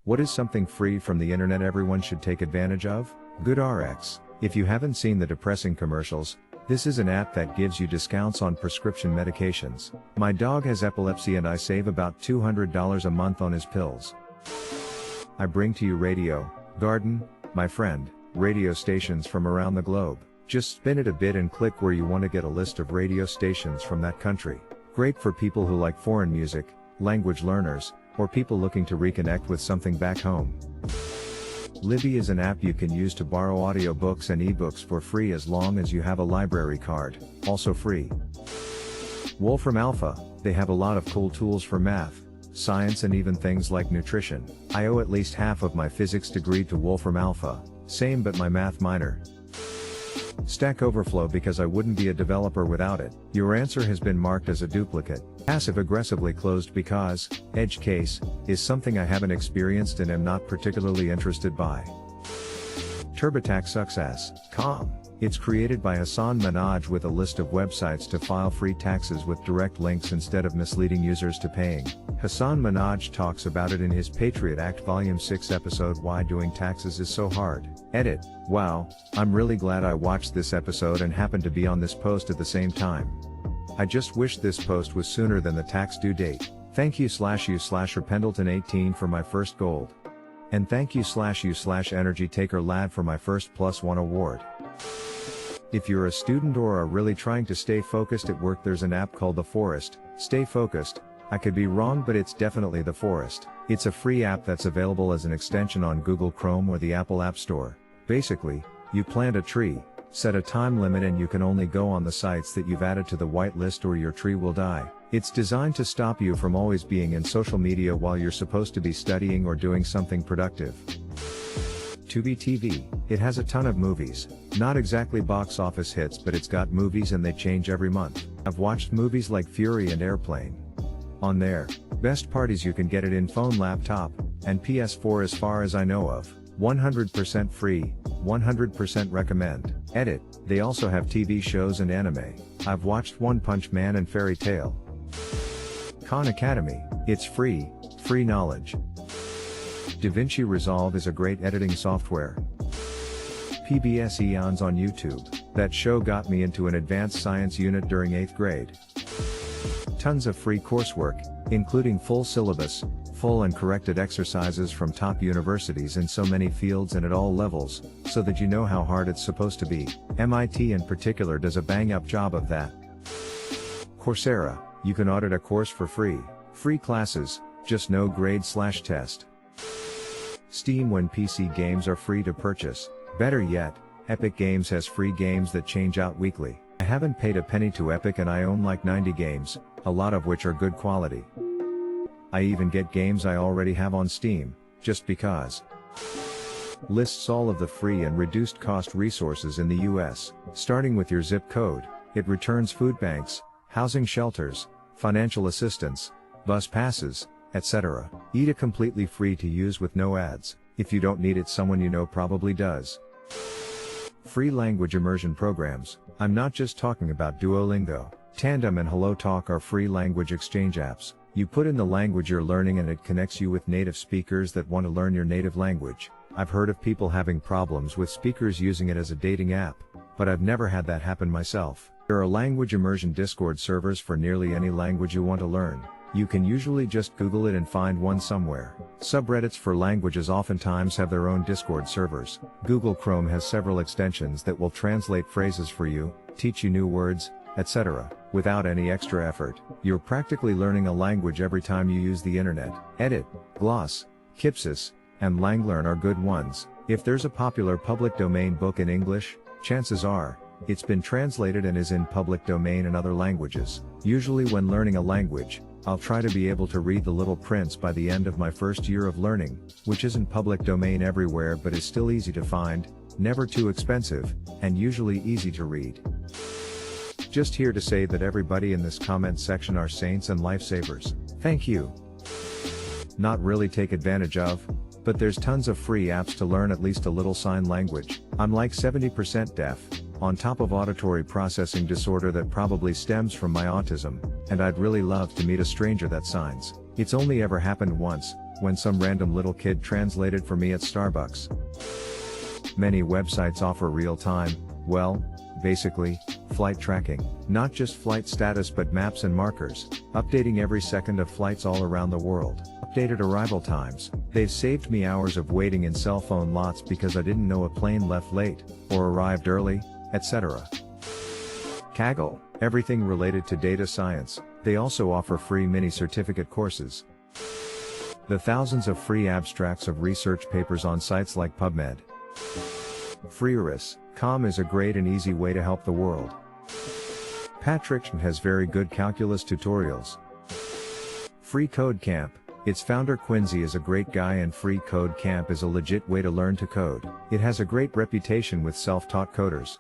What is something free from the internet everyone should take advantage of? GoodRx. If you haven't seen the depressing commercials, this is an app that gives you discounts on prescription medications. My dog has epilepsy and I save about $200 a month on his pills. I bring to you Radio Garden, my friend, radio stations from around the globe. Just spin it a bit and click where you want to get a list of radio stations from that country. Great for people who like foreign music, language learners, or people looking to reconnect with something back home. Libby is an app you can use to borrow audiobooks and ebooks for free as long as you have a library card, also free. Wolfram Alpha, they have a lot of cool tools for math, science and even things like nutrition. I owe at least half of my physics degree to Wolfram Alpha, same but my math minor. Stack Overflow because I wouldn't be a developer without it. Your answer has been marked as a duplicate. Passive aggressively closed because, edge case, is something I haven't experienced and am not particularly interested by. TurboTax Success.com. It's created by Hassan Minhaj with a list of websites to file free taxes with direct links instead of misleading users to paying. Hassan Minhaj talks about it in his Patriot Act Volume 6 episode Why Doing Taxes is So Hard. Edit. Wow, I'm really glad I watched this episode and happened to be on this post at the same time. I just wish this post was sooner than the tax due date. Thank you/you/Pendleton18 for my first gold. And thank you/you/Energy Taker Lad for my first +1 award. If you're a student or are really trying to stay focused at work, there's an app called The Forest. Stay focused. I could be wrong, but it's definitely The Forest. It's a free app that's available as an extension on Google Chrome or the Apple App Store. Basically, you plant a tree, set a time limit, and you can only go on the sites that you've added to the whitelist or your tree will die. It's designed to stop you from always being in social media while you're supposed to be studying or doing something productive. Tubi TV. It has a ton of movies. Not exactly box office hits, but it's got movies and they change every month. I've watched movies like Fury and Airplane. On there, best part is you can get it in phone, laptop, and PS4 as far as I know of. 100% free, 100% recommend. Edit. They also have TV shows and anime. I've watched One Punch Man and Fairy Tail. Khan Academy. It's free knowledge. DaVinci Resolve is a great editing software. PBS Eons on YouTube. That show got me into an advanced science unit during 8th grade. Tons of free coursework, including full syllabus, full and corrected exercises from top universities in so many fields and at all levels, so that you know how hard it's supposed to be. MIT in particular does a bang-up job of that. Coursera. You can audit a course for free. Free classes, just no grade/test. Steam. When PC games are free to purchase. Better yet, Epic Games has free games that change out weekly. I haven't paid a penny to Epic and I own like 90 games, a lot of which are good quality. I even get games I already have on Steam, just because. Lists all of the free and reduced cost resources in the US, starting with your zip code. It returns food banks, housing shelters, financial assistance, bus passes, etc. EATA completely free to use with no ads. If you don't need it, someone you know probably does. Free language immersion programs. I'm not just talking about Duolingo. Tandem and HelloTalk are free language exchange apps. You put in the language you're learning and it connects you with native speakers that want to learn your native language. I've heard of people having problems with speakers using it as a dating app, but I've never had that happen myself. There are language immersion Discord servers for nearly any language you want to learn. You can usually just Google it and find one somewhere. Subreddits for languages oftentimes have their own Discord servers. Google Chrome has several extensions that will translate phrases for you, teach you new words, etc. without any extra effort. You're practically learning a language every time you use the internet. Edit, Gloss, Kipsis, and Langlearn are good ones. If there's a popular public domain book in English, chances are, it's been translated and is in public domain in other languages. Usually when learning a language, I'll try to be able to read The Little Prince by the end of my first year of learning, which isn't public domain everywhere but is still easy to find, never too expensive, and usually easy to read. Just here to say that everybody in this comment section are saints and lifesavers. Thank you. Not really take advantage of, but there's tons of free apps to learn at least a little sign language. I'm like 70% deaf, on top of auditory processing disorder that probably stems from my autism, and I'd really love to meet a stranger that signs. It's only ever happened once, when some random little kid translated for me at Starbucks. Many websites offer real-time, well, basically, flight tracking, not just flight status but maps and markers, updating every second of flights all around the world, updated arrival times. They've saved me hours of waiting in cell phone lots because I didn't know a plane left late, or arrived early, etc. Kaggle, everything related to data science. They also offer free mini certificate courses. The thousands of free abstracts of research papers on sites like PubMed. Freeris.com is a great and easy way to help the world. Patrick has very good calculus tutorials. Free Code Camp. Its founder Quincy is a great guy, and Free Code Camp is a legit way to learn to code. It has a great reputation with self-taught coders.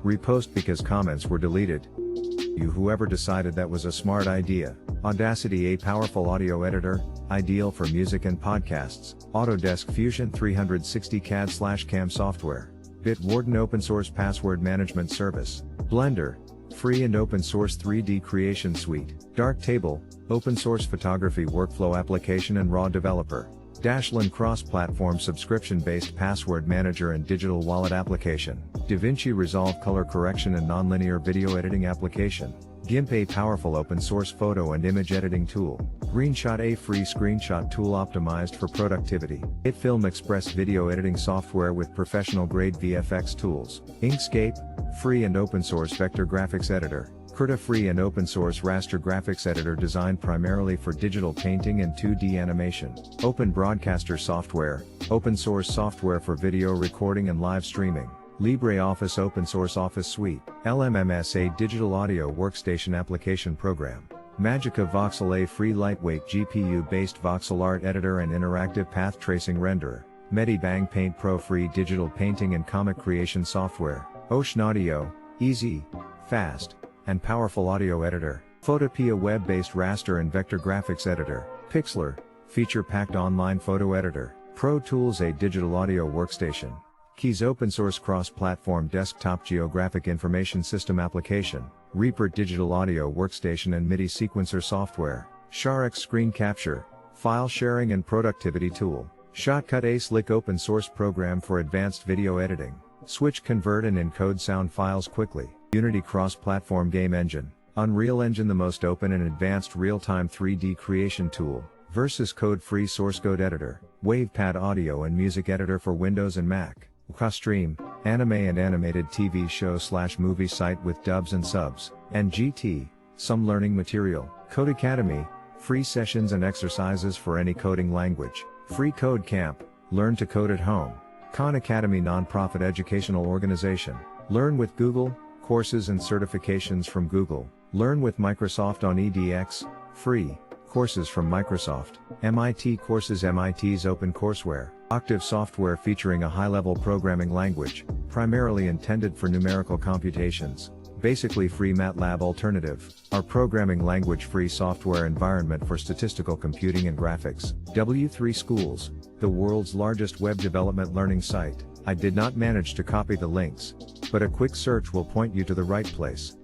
Repost because comments were deleted. You whoever decided that was a smart idea. Audacity, a powerful audio editor, ideal for music and podcasts. Autodesk Fusion 360 CAD/CAM software. Bitwarden open source password management service. Blender, free and open source 3D creation suite. Darktable, open source photography workflow application and raw developer. Dashlane cross-platform subscription-based password manager and digital wallet application. DaVinci Resolve color correction and nonlinear video editing application. GIMP, a powerful open source photo and image editing tool. Greenshot, a free screenshot tool optimized for productivity. HitFilm Express video editing software with professional grade VFX tools. Inkscape, free and open source vector graphics editor. Krita, free and open source raster graphics editor designed primarily for digital painting and 2D animation. Open Broadcaster software, open source software for video recording and live streaming. LibreOffice open source office suite. LMMS, a digital audio workstation application program. Magica Voxel, a free lightweight GPU-based voxel art editor and interactive path tracing renderer. Medibang Paint Pro, free digital painting and comic creation software. Ocean Audio, easy, fast, and powerful audio editor. Photopea, web-based raster and vector graphics editor. Pixlr, feature-packed online photo editor. Pro Tools, a digital audio workstation. Keys, open source cross-platform desktop geographic information system application. Reaper, digital audio workstation and MIDI sequencer software. Sharx, screen capture, file sharing and productivity tool. Shotcut, a slick open source program for advanced video editing. Switch, convert and encode sound files quickly. Unity cross-platform game engine. Unreal Engine, the most open and advanced real-time 3D creation tool. Versus Code, free source code editor. WavePad, audio and music editor for Windows and Mac. Ukastream, anime and animated TV show/movie site with dubs and subs. And GT, some learning material. Code Academy, free sessions and exercises for any coding language. Free Code Camp, learn to code at home. Khan Academy, nonprofit educational organization. Learn with Google, courses and certifications from Google. Learn with Microsoft on edX, free, courses from Microsoft. MIT Courses, MIT's open courseware. Octave software featuring a high-level programming language, primarily intended for numerical computations. Basically free MATLAB alternative, our programming language free software environment for statistical computing and graphics. W3 Schools, the world's largest web development learning site. I did not manage to copy the links, but a quick search will point you to the right place.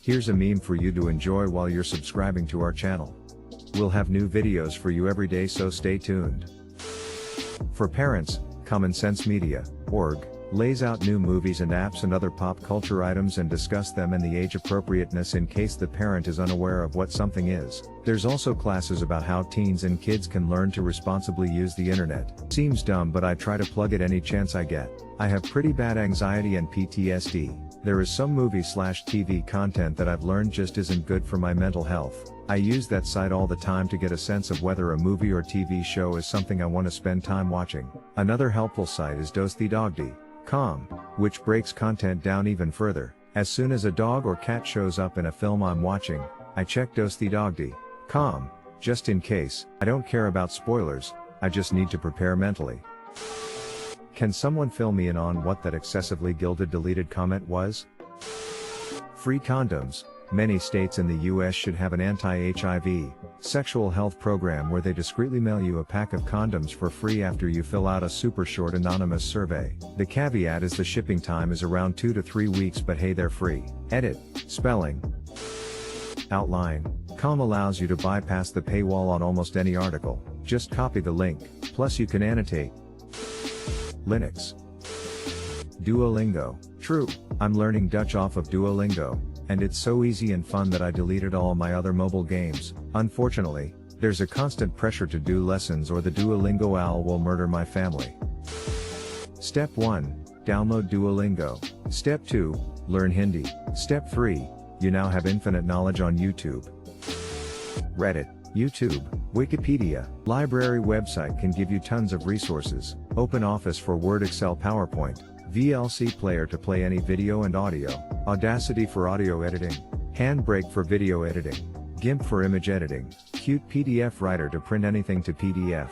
Here's a meme for you to enjoy while you're subscribing to our channel. We'll have new videos for you every day, so stay tuned. For parents, commonsensemedia.org lays out new movies and apps and other pop culture items and discuss them and the age appropriateness in case the parent is unaware of what something is. There's also classes about how teens and kids can learn to responsibly use the internet. Seems dumb, but I try to plug it any chance I get. I have pretty bad anxiety and PTSD. There is some movie/TV content that I've learned just isn't good for my mental health. I use that site all the time to get a sense of whether a movie or TV show is something I want to spend time watching. Another helpful site is dostidogdi.com, which breaks content down even further. As soon as a dog or cat shows up in a film I'm watching, I check dostidogdi.com, just in case. I don't care about spoilers, I just need to prepare mentally. Can someone fill me in on what that excessively gilded deleted comment was? Free condoms. Many states in the US should have an anti-HIV, sexual health program where they discreetly mail you a pack of condoms for free after you fill out a super short anonymous survey. The caveat is the shipping time is around 2 to 3 weeks, but hey, they're free. Edit, spelling, outline, Com allows you to bypass the paywall on almost any article, just copy the link, plus you can annotate. Linux. Duolingo. True, I'm learning Dutch off of Duolingo, and it's so easy and fun that I deleted all my other mobile games. Unfortunately, there's a constant pressure to do lessons or the Duolingo owl will murder my family. Step 1. Download Duolingo. Step 2. Learn Hindi. Step 3. You now have infinite knowledge on YouTube. Reddit, YouTube, Wikipedia, library website can give you tons of resources. OpenOffice for Word, Excel, PowerPoint, VLC player to play any video and audio, Audacity for audio editing, Handbrake for video editing, GIMP for image editing, Qt PDF writer to print anything to PDF.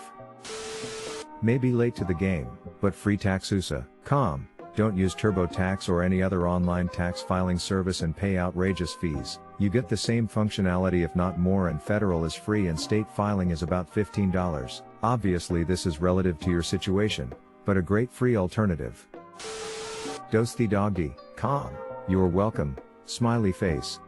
Maybe late to the game, but free taxusa.com. Don't use TurboTax or any other online tax filing service and pay outrageous fees. You get the same functionality if not more, and federal is free and state filing is about $15. Obviously this is relative to your situation, but a great free alternative. Dostydogdy.com. You're welcome, smiley face.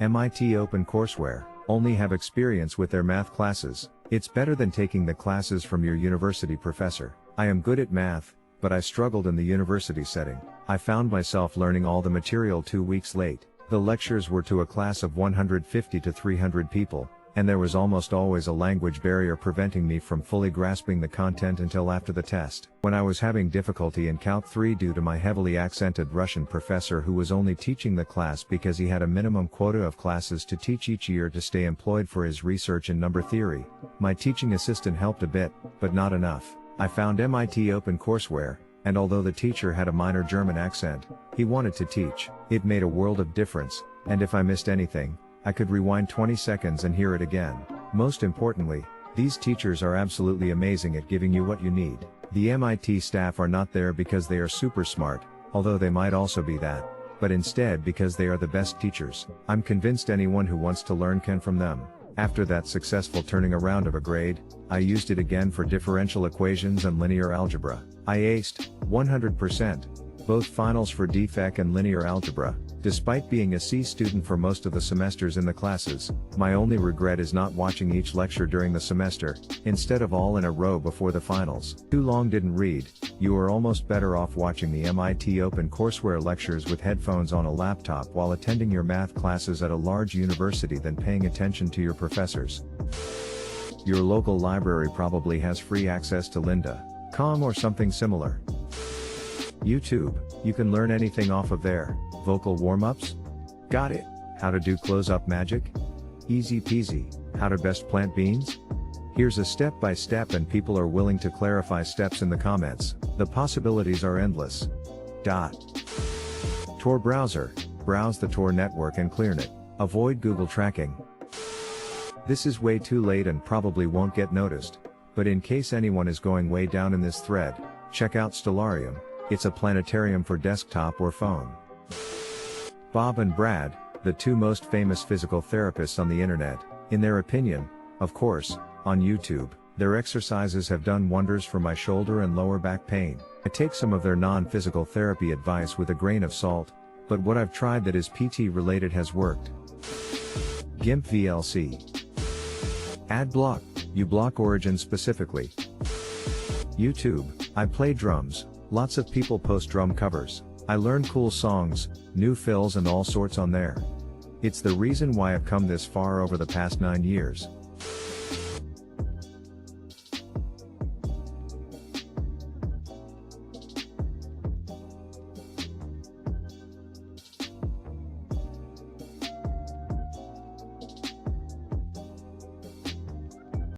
MIT OpenCourseWare. Only have experience with their math classes. It's better than taking the classes from your university professor. I am good at math, but I struggled in the university setting. I found myself learning all the material 2 weeks late. The lectures were to a class of 150 to 300 people, and there was almost always a language barrier preventing me from fully grasping the content until after the test. When I was having difficulty in Calc 3 due to my heavily accented Russian professor who was only teaching the class because he had a minimum quota of classes to teach each year to stay employed for his research in number theory, my teaching assistant helped a bit, but not enough. I found MIT OpenCourseWare, and although the teacher had a minor German accent, he wanted to teach. It made a world of difference, and if I missed anything, I could rewind 20 seconds and hear it again. Most importantly, these teachers are absolutely amazing at giving you what you need. The MIT staff are not there because they are super smart, although they might also be that, but instead because they are the best teachers. I'm convinced anyone who wants to learn can from them. After that successful turning around of a grade, I used it again for differential equations and linear algebra. I aced 100%, both finals for DFEC and linear algebra. Despite being a C student for most of the semesters in the classes, my only regret is not watching each lecture during the semester, instead of all in a row before the finals. Too long didn't read. You are almost better off watching the MIT OpenCourseWare lectures with headphones on a laptop while attending your math classes at a large university than paying attention to your professors. Your local library probably has free access to lynda.com or something similar. YouTube, you can learn anything off of there. Vocal warm-ups? Got it. How to do close-up magic? Easy peasy. How to best plant beans? Here's a step-by-step, and people are willing to clarify steps in the comments. The possibilities are endless. Tor browser. Browse the Tor network and clearnet. Avoid Google tracking. This is way too late and probably won't get noticed, but in case anyone is going way down in this thread, check out StrlA. It's a planetarium for desktop or phone. Bob and Brad, the two most famous physical therapists on the internet, in their opinion, of course, on YouTube, their exercises have done wonders for my shoulder and lower back pain. I take some of their non-physical therapy advice with a grain of salt, but what I've tried that is PT related has worked. GIMP VLC. Ad block, you block origin specifically. YouTube, I play drums, lots of people post drum covers. I learn cool songs, new fills and all sorts on there. It's the reason why I've come this far over the past 9 years.